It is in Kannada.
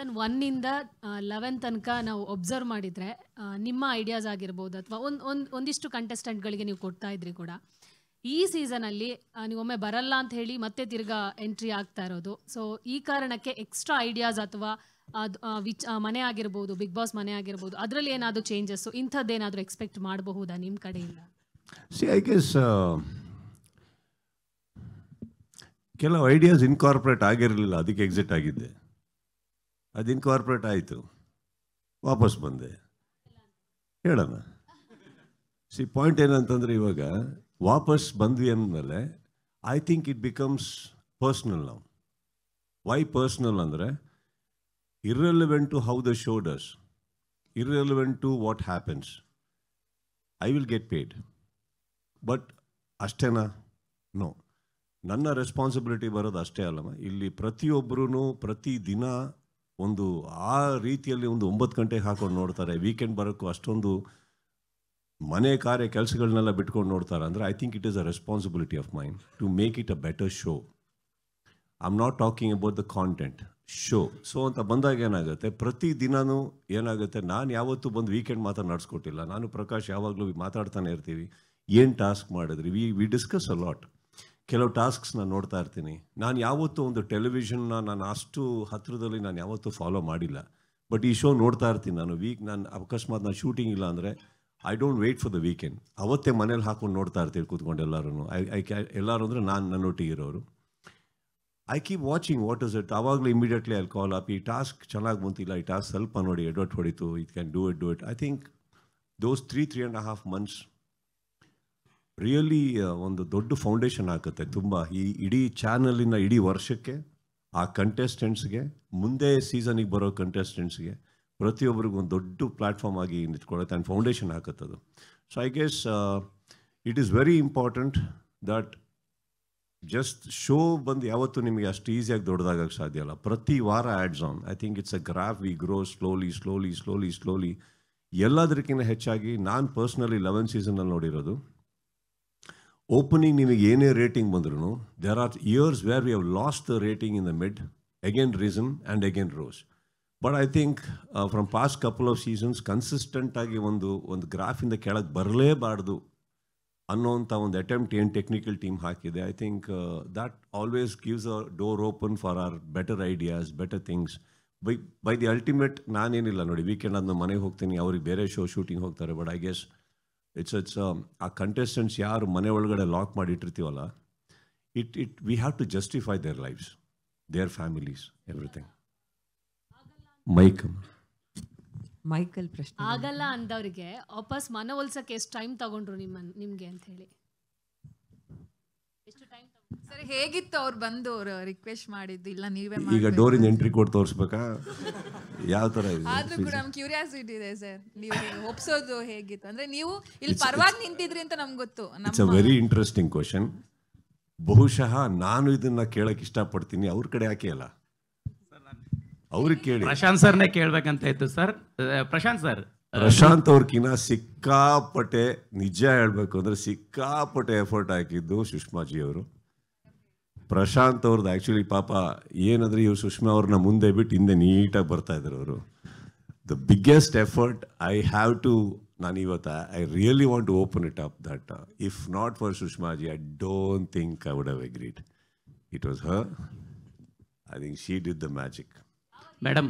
ಸೀಸನ್ 1 ಇಂದ 11 ತನಕ ನಾವು ಒಬ್ಸರ್ವ್ ಮಾಡಿದರೆ ನಿಮ್ಮ ಐಡಿಯಾಸ್ ಆಗಿರ್ಬೋದು ಅಥವಾ ಒಂದಿಷ್ಟು ಕಂಟೆಸ್ಟೆಂಟ್ಗಳಿಗೆ ನೀವು ಕೊಡ್ತಾ ಇದ್ರಿ ಕೂಡ. ಈ ಸೀಸನಲ್ಲಿ ನೀವು ಒಮ್ಮೆ ಬರಲ್ಲ ಅಂತ ಹೇಳಿ ಮತ್ತೆ ತಿರ್ಗಾ ಎಂಟ್ರಿ ಆಗ್ತಾ ಇರೋದು. ಸೊ ಈ ಕಾರಣಕ್ಕೆ ಎಕ್ಸ್ಟ್ರಾ ಐಡಿಯಾಸ್ ಅಥವಾ ಮನೆ ಆಗಿರ್ಬೋದು, ಬಿಗ್ ಬಾಸ್ ಮನೆ ಆಗಿರ್ಬೋದು, ಅದರಲ್ಲಿ ಏನಾದರೂ ಚೇಂಜಸ್ಸು ಇಂಥದ್ದೇನಾದರೂ ಎಕ್ಸ್ಪೆಕ್ಟ್ ಮಾಡಬಹುದಾ ನಿಮ್ಮ ಕಡೆಯಿಂದ? ಐ ಗೆಸ್ ಕೆಲವು ಐಡಿಯಾಸ್ ಇನ್ಕಾರ್ಪೊರೇಟ್ ಆಗಿರಲಿಲ್ಲ, ಅದಕ್ಕೆ ಎಕ್ಸಿಟ್ ಆಗಿದ್ದೆ. ಅದು ಇನ್ಕಾರ್ಪೊರೇಟ್ ಆಯಿತು, ವಾಪಸ್ ಬಂದೆ. ಹೇಳೋಣ. ಪಾಯಿಂಟ್ ಏನಂತಂದರೆ, ಇವಾಗ ವಾಪಸ್ ಬಂದ್ವಿ ಅಂದಮೇಲೆ I think it becomes personal ನಾವು. ವೈ ಪರ್ಸ್ನಲ್ ಅಂದರೆ irrelevant to how the show does, irrelevant to what happens, I will get paid. But ಅಷ್ಟೇನಾ? ನೋ. ನನ್ನ ರೆಸ್ಪಾನ್ಸಿಬಿಲಿಟಿ ಬರೋದು ಅಷ್ಟೇ ಅಲ್ಲಮ್ಮ. ಇಲ್ಲಿ ಪ್ರತಿಯೊಬ್ಬರೂ ಪ್ರತಿ ದಿನ ಒಂದು ಆ ರೀತಿಯಲ್ಲಿ ಒಂದು 9 ಗಂಟೆಗೆ ಹಾಕೊಂಡು ನೋಡ್ತಾರೆ. ವೀಕೆಂಡ್ ಬರೋಕ್ಕೂ ಅಷ್ಟೊಂದು ಮನೆ ಕಾರ್ಯ ಕೆಲಸಗಳನ್ನೆಲ್ಲ ಬಿಟ್ಕೊಂಡು ನೋಡ್ತಾರೆ. ಅಂದರೆ I think it is a responsibility of mine to make it a better show. I am not talking about the content, show. So ಅಂತ ಬಂದಾಗ ಏನಾಗುತ್ತೆ, ಪ್ರತಿ ದಿನವೂ ಏನಾಗುತ್ತೆ, ನಾನು ಯಾವತ್ತೂ ಬಂದು ವೀಕೆಂಡ್ ಮಾತ್ರ ನಡೆಸ್ಕೊಟ್ಟಿಲ್ಲ. ನಾನು ಪ್ರಕಾಶ್ ಯಾವಾಗಲೂ ಮಾತಾಡ್ತಾನೆ ಇರ್ತೀವಿ, ಏನು ಟಾಸ್ಕ್ ಮಾಡಿದ್ರಿ, ವಿ ಡಿಸ್ಕಸ್ ಅ ಲಾಟ್. ಕೆಲವು ಟಾಸ್ಕ್ಸ್ ನಾನು ನೋಡ್ತಾ ಇರ್ತೀನಿ. ನಾನು ಯಾವತ್ತೂ ಒಂದು ಟೆಲಿವಿಷನ್ನ ನಾನು ಅಷ್ಟು ಹತ್ತಿರದಲ್ಲಿ ನಾನು ಯಾವತ್ತೂ ಫಾಲೋ ಮಾಡಿಲ್ಲ. ಬಟ್ ಈ ಶೋ ನೋಡ್ತಾ ಇರ್ತೀನಿ ನಾನು. ನಾನು ಅಕಸ್ಮಾತ್ ನಾನು ಶೂಟಿಂಗ್ ಇಲ್ಲ ಅಂದರೆ I don't wait for the weekend. ಅವತ್ತೇ ಮನೇಲಿ ಹಾಕೊಂಡು ನೋಡ್ತಾ ಇರ್ತೀವಿ ಕೂತ್ಕೊಂಡು ಎಲ್ಲರೂ. ಎಲ್ಲರೂ ಅಂದರೆ ನಾನು ನನ್ನೊಟ್ಟಿಗೆ ಇರೋರು. I keep watching what is it. ಆವಾಗಲೂ ಇಮಿಡಿಯೇಟ್ಲಿ ಐ ಕಾಲ್ ಅಪ್, ಈ ಟಾಸ್ಕ್ ಚೆನ್ನಾಗಿ ಬಂತಿಲ್ಲ, ಈ ಟಾಸ್ಕ್ ಸ್ವಲ್ಪ ನೋಡಿ ಎಡವಟ್ ಹೊಡಿತು, it can do it. I think those 3.5 months really ಒಂದು ದೊಡ್ಡ ಫೌಂಡೇಶನ್ ಆಗುತ್ತೆ ತುಂಬ. ಈ ಇಡೀ ಚಾನಲಿನ ಇಡೀ ವರ್ಷಕ್ಕೆ, ಆ ಕಂಟೆಸ್ಟೆಂಟ್ಸ್ಗೆ, ಮುಂದೆ ಸೀಸನಿಗೆ ಬರೋ ಕಂಟೆಸ್ಟೆಂಟ್ಸ್ಗೆ, ಪ್ರತಿಯೊಬ್ಬರಿಗೂ ಒಂದು ದೊಡ್ಡ ಪ್ಲ್ಯಾಟ್ಫಾರ್ಮ್ ಆಗಿ ನಿಂತ್ಕೊಳ್ಳುತ್ತೆ ಆ್ಯಂಡ್ ಫೌಂಡೇಶನ್ ಹಾಕತ್ತದು. So I guess it is very important that just show ಬಂದು ಯಾವತ್ತೂ ನಿಮಗೆ ಅಷ್ಟು ಈಸಿಯಾಗಿ ದೊಡ್ಡದಾಗಕ್ಕೆ ಸಾಧ್ಯ ಅಲ್ಲ. ಪ್ರತಿ ವಾರ ads on. I think it's a graph, we grow slowly. ಎಲ್ಲದಕ್ಕಿಂತ ಹೆಚ್ಚಾಗಿ ನಾನು ಪರ್ಸ್ನಲಿ 11 ಸೀಸನಲ್ಲಿ ನೋಡಿರೋದು, ಓಪನಿಂಗ್ ನಿಮಗೆ ಏನೇ ರೇಟಿಂಗ್ ಬಂದ್ರೂ there are years where we have lost the rating in the mid, again reason and again rose. But I think from past couple of seasons ಕನ್ಸಿಸ್ಟೆಂಟಾಗಿ ಒಂದು ಗ್ರಾಫಿಂದ ಕೆಳಗೆ ಬರಲೇಬಾರ್ದು ಅನ್ನೋಂಥ ಒಂದು ಅಟೆಂಪ್ಟ್ ಏನು ಟೆಕ್ನಿಕಲ್ ಟೀಮ್ ಹಾಕಿದೆ. I think that always gives a door open for our better ideas, better things. By the ultimate ನಾನೇನಿಲ್ಲ ನೋಡಿ, ವೀಕೆಂಡ್ ಆದ್ಮೇಲೆ ಮನೆಗೆ ಹೋಗ್ತೀನಿ, ಅವ್ರಿಗೆ ಬೇರೆ ಶೋ ಶೂಟಿಂಗ್ ಹೋಗ್ತಾರೆ. ಬಟ್ ಐ ಗೆಸ್ ಇಟ್ಸ್ ಆ ಕಂಟೆಸ್ಟೆಂಟ್ಸ್ ಯಾರು ಮನೆ ಒಳಗಡೆ ಲಾಕ್ ಮಾಡಿಟ್ಟಿರ್ತೀವಲ್ಲ, we have to justify their lifes, their families, everything. ಮೈಕಲ್ ಪ್ರಶ್ನೆ ಆಗಲ್ಲ ಅಂದವ್ರಿಗೆ ವಾಪಸ್ ಮನವೊಲ್ಸಕ್ಕೆ ಎಷ್ಟು ಟೈಮ್ ತಗೊಂಡ್ರು ನಿಮ್ಗೆ ಅಂತ ಹೇಳಿ? ಎಷ್ಟು ಟೈಮ್ ಸರ್ ಹೇಗಿತ್ತು ಅವ್ರು ಬಂದು ರಿಕ್ವೆಸ್ಟ್ ಮಾಡಿದ್ದು? ಇಲ್ಲ ನೀವೇ ಈಗ ಡೋರಿಂದ ಎಂಟ್ರಿ ಕೋಡ್ ತೋರಿಸ್ಬೇಕಾ? ಯಾವ ತರ? ಆದ್ರೂ ಕೂಡ ನಮ್ಗೆ ಕ್ಯೂರಿಯಾಸಿಟಿ ಇದೆ ಸರ್, ನೀವು ಒಪ್ಸೋದು ಹೇಗಿತ್ತು ಅಂದ್ರೆ? ನೀವು ಇಲ್ಲಿ ಪರವಾಗಿ ನಿಂತಿದ್ರಿ ಅಂತ ನಮ್ಗೆ ಗೊತ್ತು. It's a very interesting question. ಬಹುಶಃ ನಾನು ಇದನ್ನ ಕೇಳಕ್ ಇಷ್ಟಪಡ್ತೀನಿ, ಅವ್ರ ಕಡೆ ಯಾಕೆ ಅಲ್ಲ, ಅವ್ರಿಗೆ ಕೇಳಿ. ಪ್ರಶಾಂತ್ ಸರ್ನೇ ಕೇಳ್ಬೇಕಂತ ಇತ್ತು ಸರ್. ಪ್ರಶಾಂತ್ ಅವ್ರಕಿನ್ನ ಸಿಕ್ಕಾಪಟ್ಟೆ, ನಿಜ ಹೇಳ್ಬೇಕು ಅಂದ್ರೆ ಸಿಕ್ಕಾಪಟ್ಟೆ ಎಫರ್ಟ್ ಹಾಕಿದ್ದು ಸುಷ್ಮಾಜಿ ಅವರು. ಪ್ರಶಾಂತ್ ಅವ್ರದ್ದು ಆ್ಯಕ್ಚುಲಿ ಪಾಪ ಏನಂದ್ರೆ, ಇವ್ರು ಸುಷ್ಮಾ ಅವ್ರನ್ನ ಮುಂದೆ ಬಿಟ್ಟು ಹಿಂದೆ ನೀಟಾಗಿ ಬರ್ತಾ ಇದ್ರು ಅವರು. The biggest effort I have to, ನಾನು ಇವತ್ತು I really want to open it up that if not for Sushma ji I don't think I would have agreed. It was her. I think she did the magic. Madam